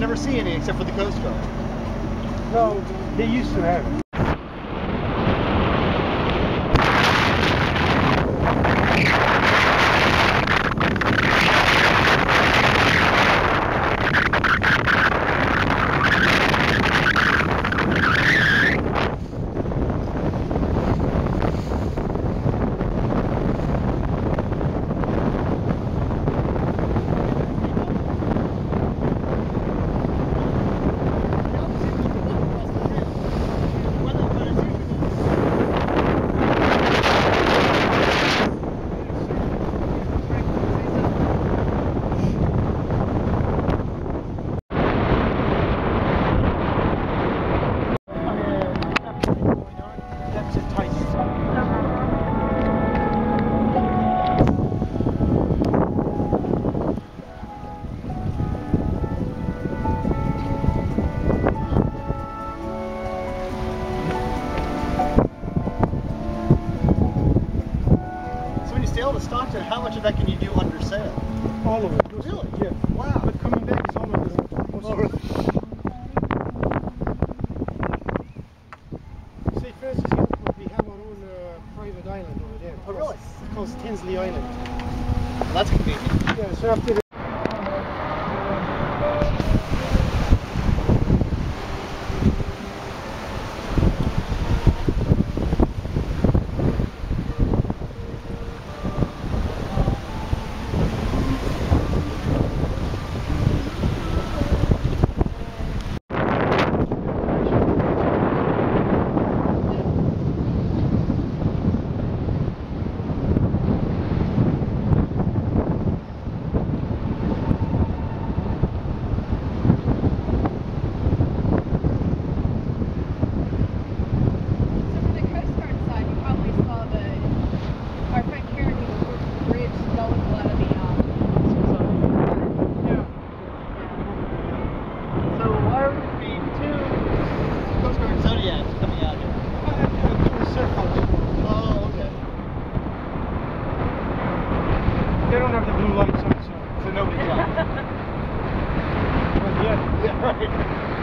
never see any except for the Coast Guard. No, they used to have it. Stockton, how much of that can you do under sail? All of it. Really? Yeah. Wow. But coming back is all of it. Oh, really? Say, for instance, here, we have our own private island over there. Oh, really? It's called Tinsley Island. Well, that's convenient. Yeah, so after the they don't have the blue lights on, so nobody's out. Yeah, right.